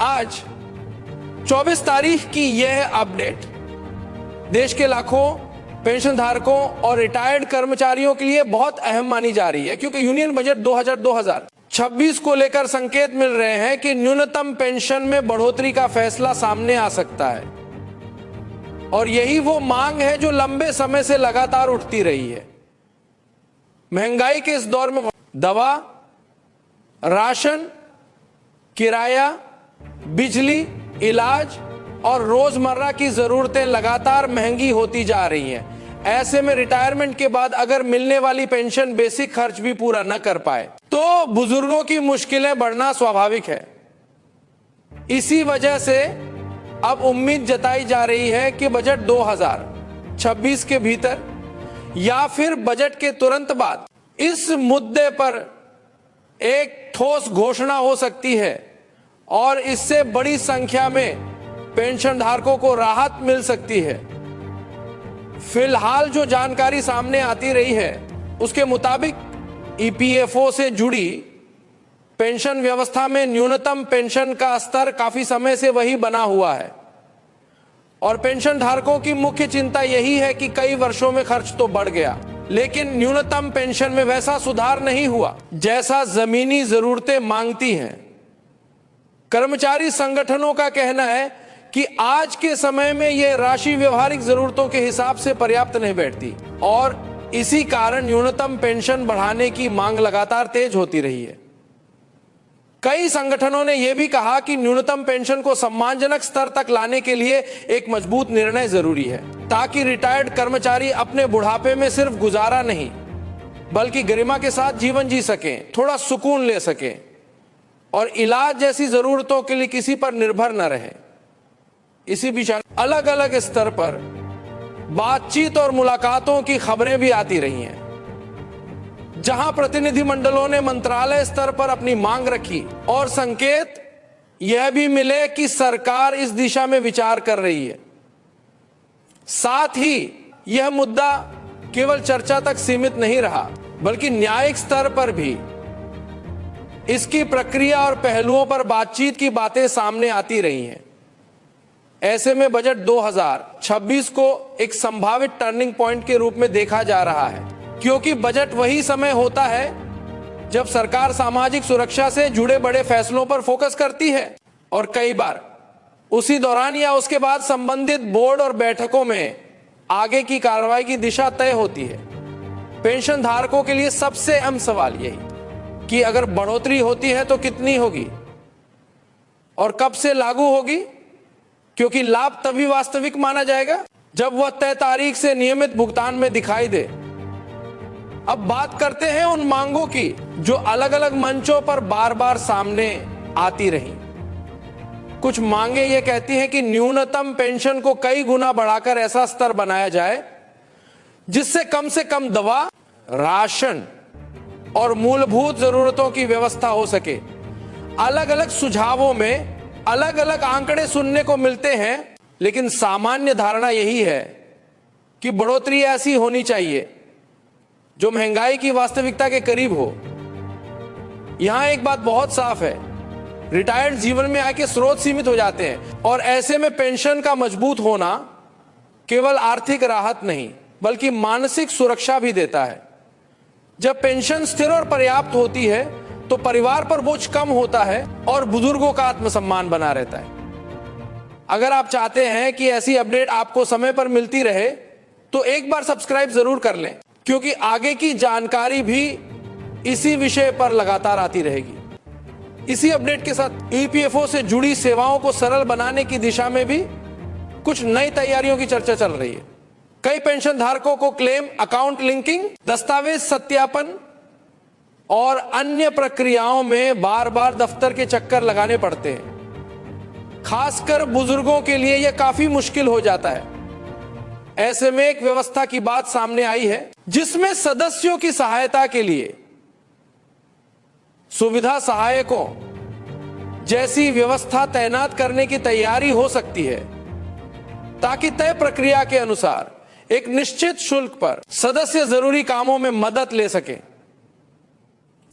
आज 24 तारीख की यह अपडेट देश के लाखों पेंशन धारकों और रिटायर्ड कर्मचारियों के लिए बहुत अहम मानी जा रही है, क्योंकि यूनियन बजट 2026 को लेकर संकेत मिल रहे हैं कि न्यूनतम पेंशन में बढ़ोतरी का फैसला सामने आ सकता है। और यही वो मांग है जो लंबे समय से लगातार उठती रही है। महंगाई के इस दौर में दवा, राशन, किराया, बिजली, इलाज और रोजमर्रा की जरूरतें लगातार महंगी होती जा रही हैं। ऐसे में रिटायरमेंट के बाद अगर मिलने वाली पेंशन बेसिक खर्च भी पूरा न कर पाए तो बुजुर्गों की मुश्किलें बढ़ना स्वाभाविक है। इसी वजह से अब उम्मीद जताई जा रही है कि बजट 2026 के भीतर या फिर बजट के तुरंत बाद इस मुद्दे पर एक ठोस घोषणा हो सकती है और इससे बड़ी संख्या में पेंशन धारकों को राहत मिल सकती है। फिलहाल जो जानकारी सामने आती रही है उसके मुताबिक ईपीएफओ से जुड़ी पेंशन व्यवस्था में न्यूनतम पेंशन का स्तर काफी समय से वही बना हुआ है और पेंशन धारकों की मुख्य चिंता यही है कि कई वर्षों में खर्च तो बढ़ गया, लेकिन न्यूनतम पेंशन में वैसा सुधार नहीं हुआ जैसा जमीनी जरूरतें मांगती हैं। कर्मचारी संगठनों का कहना है कि आज के समय में यह राशि व्यवहारिक जरूरतों के हिसाब से पर्याप्त नहीं बैठती और इसी कारण न्यूनतम पेंशन बढ़ाने की मांग लगातार तेज होती रही है। कई संगठनों ने यह भी कहा कि न्यूनतम पेंशन को सम्मानजनक स्तर तक लाने के लिए एक मजबूत निर्णय जरूरी है, ताकि रिटायर्ड कर्मचारी अपने बुढ़ापे में सिर्फ गुजारा नहीं बल्कि गरिमा के साथ जीवन जी सकें, थोड़ा सुकून ले सकें और इलाज जैसी जरूरतों के लिए किसी पर निर्भर न रहे। इसी बीच अलग अलग स्तर पर बातचीत और मुलाकातों की खबरें भी आती रही हैं, जहां प्रतिनिधिमंडलों ने मंत्रालय स्तर पर अपनी मांग रखी और संकेत यह भी मिले कि सरकार इस दिशा में विचार कर रही है। साथ ही यह मुद्दा केवल चर्चा तक सीमित नहीं रहा बल्कि न्यायिक स्तर पर भी इसकी प्रक्रिया और पहलुओं पर बातचीत की बातें सामने आती रही हैं। ऐसे में बजट 2026 को एक संभावित टर्निंग पॉइंट के रूप में देखा जा रहा है, क्योंकि बजट वही समय होता है जब सरकार सामाजिक सुरक्षा से जुड़े बड़े फैसलों पर फोकस करती है और कई बार उसी दौरान या उसके बाद संबंधित बोर्ड और बैठकों में आगे की कार्रवाई की दिशा तय होती है। पेंशन धारकों के लिए सबसे अहम सवाल यही कि अगर बढ़ोतरी होती है तो कितनी होगी और कब से लागू होगी, क्योंकि लाभ तभी वास्तविक माना जाएगा जब वह तय तारीख से नियमित भुगतान में दिखाई दे। अब बात करते हैं उन मांगों की जो अलग अलग मंचों पर बार बार सामने आती रही। कुछ मांगे ये कहती हैं कि न्यूनतम पेंशन को कई गुना बढ़ाकर ऐसा स्तर बनाया जाए जिससे से कम दवा, राशन और मूलभूत जरूरतों की व्यवस्था हो सके। अलग अलग सुझावों में अलग अलग आंकड़े सुनने को मिलते हैं, लेकिन सामान्य धारणा यही है कि बढ़ोतरी ऐसी होनी चाहिए जो महंगाई की वास्तविकता के करीब हो। यहां एक बात बहुत साफ है, रिटायर्ड जीवन में आय के स्रोत सीमित हो जाते हैं और ऐसे में पेंशन का मजबूत होना केवल आर्थिक राहत नहीं बल्कि मानसिक सुरक्षा भी देता है। जब पेंशन स्थिर और पर्याप्त होती है तो परिवार पर बोझ कम होता है और बुजुर्गों का आत्मसम्मान बना रहता है। अगर आप चाहते हैं कि ऐसी अपडेट आपको समय पर मिलती रहे तो एक बार सब्सक्राइब जरूर कर लें, क्योंकि आगे की जानकारी भी इसी विषय पर लगातार आती रहेगी। इसी अपडेट के साथ ईपीएफओ से जुड़ी सेवाओं को सरल बनाने की दिशा में भी कुछ नई तैयारियों की चर्चा चल रही है। कई पेंशन धारकों को क्लेम अकाउंट लिंकिंग, दस्तावेज सत्यापन और अन्य प्रक्रियाओं में बार बार दफ्तर के चक्कर लगाने पड़ते हैं। खासकर बुजुर्गों के लिए यह काफी मुश्किल हो जाता है। ऐसे में एक व्यवस्था की बात सामने आई है जिसमें सदस्यों की सहायता के लिए सुविधा सहायकों जैसी व्यवस्था तैनात करने की तैयारी हो सकती है, ताकि तय प्रक्रिया के अनुसार एक निश्चित शुल्क पर सदस्य जरूरी कामों में मदद ले सके।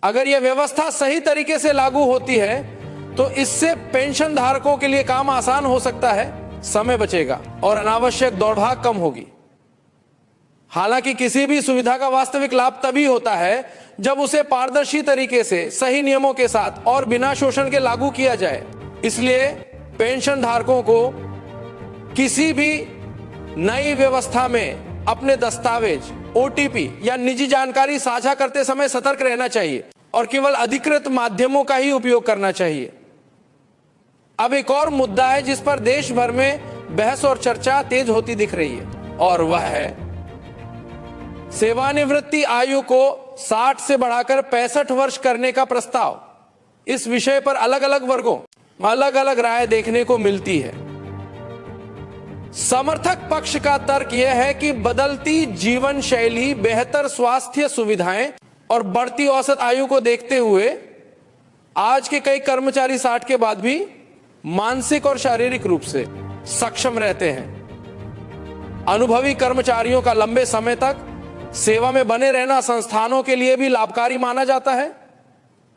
अगर यह व्यवस्था सही तरीके से लागू होती है तो इससे पेंशन धारकों के लिए काम आसान हो सकता है, समय बचेगा और अनावश्यक दौड़भाग कम होगी। हालांकि किसी भी सुविधा का वास्तविक लाभ तभी होता है जब उसे पारदर्शी तरीके से, सही नियमों के साथ और बिना शोषण के लागू किया जाए। इसलिए पेंशन धारकों को किसी भी नई व्यवस्था में अपने दस्तावेज, ओटीपी या निजी जानकारी साझा करते समय सतर्क रहना चाहिए और केवल अधिकृत माध्यमों का ही उपयोग करना चाहिए। अब एक और मुद्दा है जिस पर देश भर में बहस और चर्चा तेज होती दिख रही है, और वह है सेवानिवृत्ति आयु को 60 से बढ़ाकर 65 वर्ष करने का प्रस्ताव। इस विषय पर अलग अलग वर्गों में अलग अलग राय देखने को मिलती है। समर्थक पक्ष का तर्क यह है कि बदलती जीवन शैली, बेहतर स्वास्थ्य सुविधाएं और बढ़ती औसत आयु को देखते हुए आज के कई कर्मचारी 60 के बाद भी मानसिक और शारीरिक रूप से सक्षम रहते हैं। अनुभवी कर्मचारियों का लंबे समय तक सेवा में बने रहना संस्थानों के लिए भी लाभकारी माना जाता है,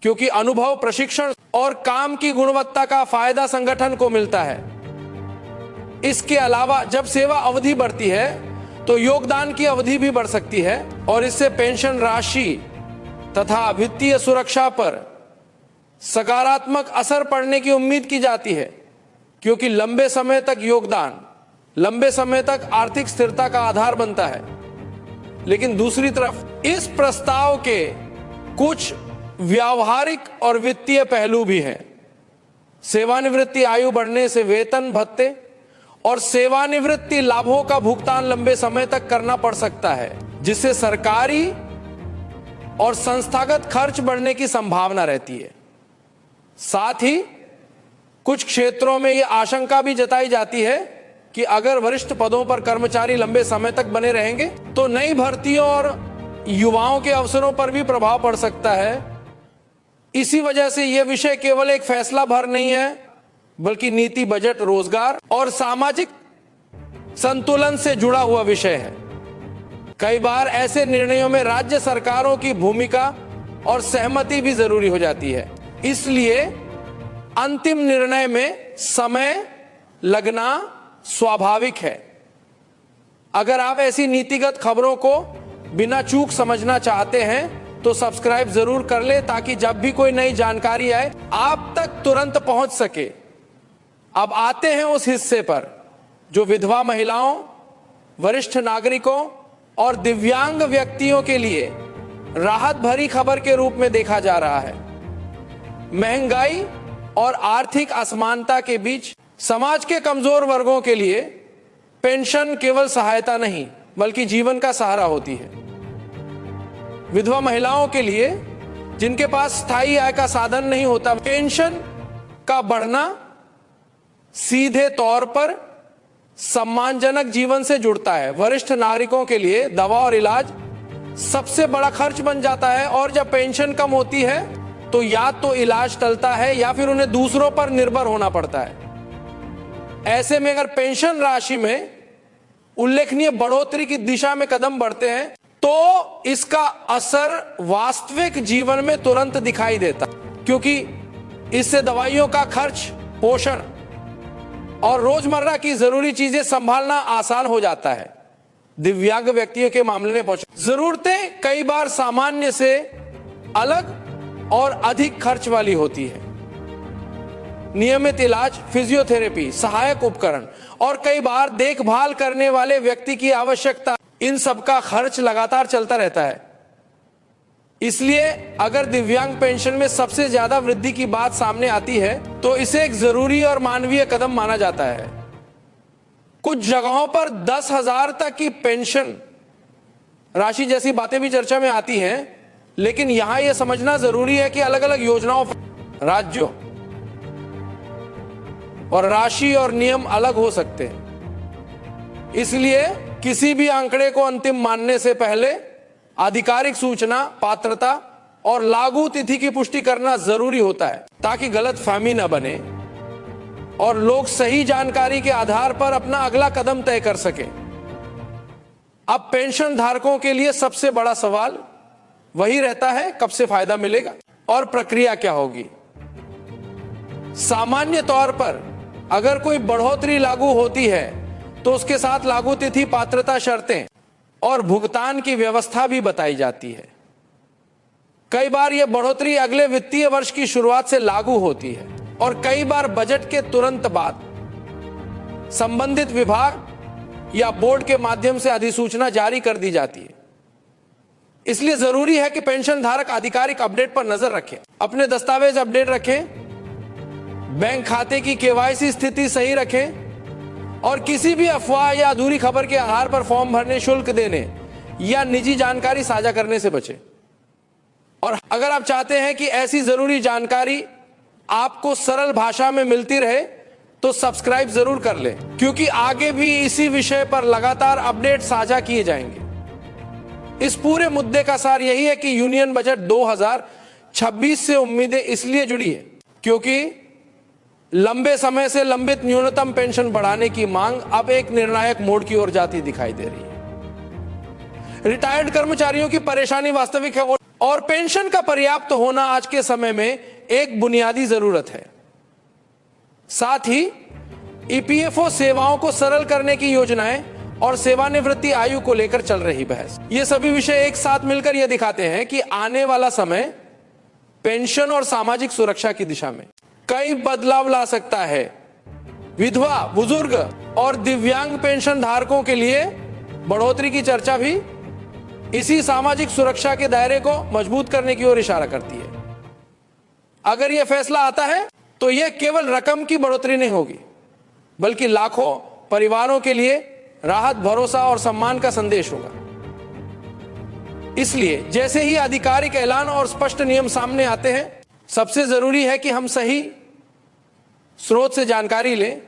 क्योंकि अनुभव, प्रशिक्षण और काम की गुणवत्ता का फायदा संगठन को मिलता है। इसके अलावा जब सेवा अवधि बढ़ती है तो योगदान की अवधि भी बढ़ सकती है और इससे पेंशन राशि तथा वित्तीय सुरक्षा पर सकारात्मक असर पड़ने की उम्मीद की जाती है, क्योंकि लंबे समय तक योगदान लंबे समय तक आर्थिक स्थिरता का आधार बनता है। लेकिन दूसरी तरफ इस प्रस्ताव के कुछ व्यावहारिक और वित्तीय पहलू भी हैं। सेवानिवृत्ति आयु बढ़ने से वेतन, भत्ते और सेवानिवृत्ति लाभों का भुगतान लंबे समय तक करना पड़ सकता है, जिससे सरकारी और संस्थागत खर्च बढ़ने की संभावना रहती है। साथ ही कुछ क्षेत्रों में यह आशंका भी जताई जाती है कि अगर वरिष्ठ पदों पर कर्मचारी लंबे समय तक बने रहेंगे तो नई भर्तियों और युवाओं के अवसरों पर भी प्रभाव पड़ सकता है। इसी वजह से यह विषय केवल एक फैसला भर नहीं है, बल्कि नीति, बजट, रोजगार और सामाजिक संतुलन से जुड़ा हुआ विषय है। कई बार ऐसे निर्णयों में राज्य सरकारों की भूमिका और सहमति भी जरूरी हो जाती है। इसलिए अंतिम निर्णय में समय लगना स्वाभाविक है। अगर आप ऐसी नीतिगत खबरों को बिना चूक समझना चाहते हैं तो सब्सक्राइब जरूर कर ले, ताकि जब भी कोई नई जानकारी आए आप तक तुरंत पहुंच सके। अब आते हैं उस हिस्से पर जो विधवा महिलाओं, वरिष्ठ नागरिकों और दिव्यांग व्यक्तियों के लिए राहत भरी खबर के रूप में देखा जा रहा है। महंगाई और आर्थिक असमानता के बीच समाज के कमजोर वर्गों के लिए पेंशन केवल सहायता नहीं, बल्कि जीवन का सहारा होती है। विधवा महिलाओं के लिए, जिनके पास स्थायी आय का साधन नहीं होता, पेंशन का बढ़ना सीधे तौर पर सम्मानजनक जीवन से जुड़ता है। वरिष्ठ नागरिकों के लिए दवा और इलाज सबसे बड़ा खर्च बन जाता है, और जब पेंशन कम होती है तो या तो इलाज टलता है या फिर उन्हें दूसरों पर निर्भर होना पड़ता है। ऐसे में अगर पेंशन राशि में उल्लेखनीय बढ़ोतरी की दिशा में कदम बढ़ते हैं तो इसका असर वास्तविक जीवन में तुरंत दिखाई देता, क्योंकि इससे दवाइयों का खर्च, पोषण और रोजमर्रा की जरूरी चीजें संभालना आसान हो जाता है। दिव्यांग व्यक्तियों के मामले में जरूरतें कई बार सामान्य से अलग और अधिक खर्च वाली होती है। नियमित इलाज, फिजियोथेरेपी, सहायक उपकरण और कई बार देखभाल करने वाले व्यक्ति की आवश्यकता, इन सब का खर्च लगातार चलता रहता है। इसलिए अगर दिव्यांग पेंशन में सबसे ज्यादा वृद्धि की बात सामने आती है तो इसे एक जरूरी और मानवीय कदम माना जाता है। कुछ जगहों पर 10,000 तक की पेंशन राशि जैसी बातें भी चर्चा में आती हैं, लेकिन यहां यह समझना जरूरी है कि अलग अलग योजनाओं, राज्यों और राशि और नियम अलग हो सकते हैं। इसलिए किसी भी आंकड़े को अंतिम मानने से पहले आधिकारिक सूचना, पात्रता और लागू तिथि की पुष्टि करना जरूरी होता है, ताकि गलतफहमी न बने और लोग सही जानकारी के आधार पर अपना अगला कदम तय कर सकें। अब पेंशन धारकों के लिए सबसे बड़ा सवाल वही रहता है, कब से फायदा मिलेगा और प्रक्रिया क्या होगी। सामान्य तौर पर अगर कोई बढ़ोतरी लागू होती है तो उसके साथ लागू तिथि, पात्रता शर्तें और भुगतान की व्यवस्था भी बताई जाती है। कई बार यह बढ़ोतरी अगले वित्तीय वर्ष की शुरुआत से लागू होती है और कई बार बजट के तुरंत बाद संबंधित विभाग या बोर्ड के माध्यम से अधिसूचना जारी कर दी जाती है। इसलिए जरूरी है कि पेंशन धारक आधिकारिक अपडेट पर नजर रखें, अपने दस्तावेज अपडेट रखें, बैंक खाते की केवाईसी स्थिति सही रखें और किसी भी अफवाह या अधूरी खबर के आधार पर फॉर्म भरने, शुल्क देने या निजी जानकारी साझा करने से बचें। और अगर आप चाहते हैं कि ऐसी जरूरी जानकारी आपको सरल भाषा में मिलती रहे तो सब्सक्राइब जरूर कर लें, क्योंकि आगे भी इसी विषय पर लगातार अपडेट साझा किए जाएंगे। इस पूरे मुद्दे का सार यही है कि यूनियन बजट 2026 से उम्मीदें इसलिए जुड़ी है क्योंकि लंबे समय से लंबित न्यूनतम पेंशन बढ़ाने की मांग अब एक निर्णायक मोड़ की ओर जाती दिखाई दे रही है। रिटायर्ड कर्मचारियों की परेशानी वास्तविक है और पेंशन का पर्याप्त होना आज के समय में एक बुनियादी जरूरत है। साथ ही ईपीएफओ सेवाओं को सरल करने की योजनाएं और सेवानिवृत्ति आयु को लेकर चल रही बहस, ये सभी विषय एक साथ मिलकर यह दिखाते हैं कि आने वाला समय पेंशन और सामाजिक सुरक्षा की दिशा में कई बदलाव ला सकता है। विधवा, बुजुर्ग और दिव्यांग पेंशन धारकों के लिए बढ़ोतरी की चर्चा भी इसी सामाजिक सुरक्षा के दायरे को मजबूत करने की ओर इशारा करती है। अगर यह फैसला आता है तो यह केवल रकम की बढ़ोतरी नहीं होगी, बल्कि लाखों परिवारों के लिए राहत, भरोसा और सम्मान का संदेश होगा। इसलिए जैसे ही आधिकारिक ऐलान और स्पष्ट नियम सामने आते हैं, सबसे जरूरी है कि हम सही स्रोत से जानकारी लें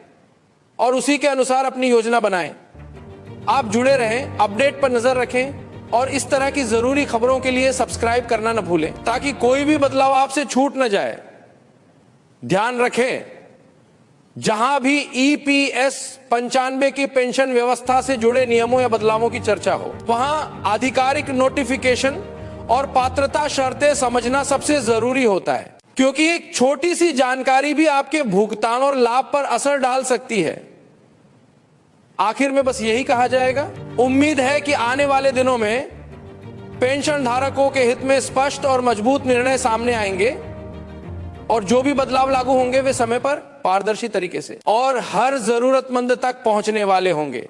और उसी के अनुसार अपनी योजना बनाएं। आप जुड़े रहें, अपडेट पर नजर रखें और इस तरह की जरूरी खबरों के लिए सब्सक्राइब करना न भूलें ताकि कोई भी बदलाव आपसे छूट न जाए। ध्यान रखें, जहां भी ईपीएस 95 की पेंशन व्यवस्था से जुड़े नियमों या बदलावों की चर्चा हो, वहां आधिकारिक नोटिफिकेशन और पात्रता शर्तें समझना सबसे जरूरी होता है, क्योंकि एक छोटी सी जानकारी भी आपके भुगतान और लाभ पर असर डाल सकती है। आखिर में बस यही कहा जाएगा, उम्मीद है कि आने वाले दिनों में पेंशन धारकों के हित में स्पष्ट और मजबूत निर्णय सामने आएंगे और जो भी बदलाव लागू होंगे वे समय पर, पारदर्शी तरीके से और हर जरूरतमंद तक पहुंचने वाले होंगे।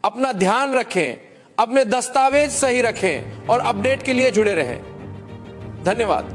अपना ध्यान रखें, अपने दस्तावेज सही रखें और अपडेट के लिए जुड़े रहें। धन्यवाद।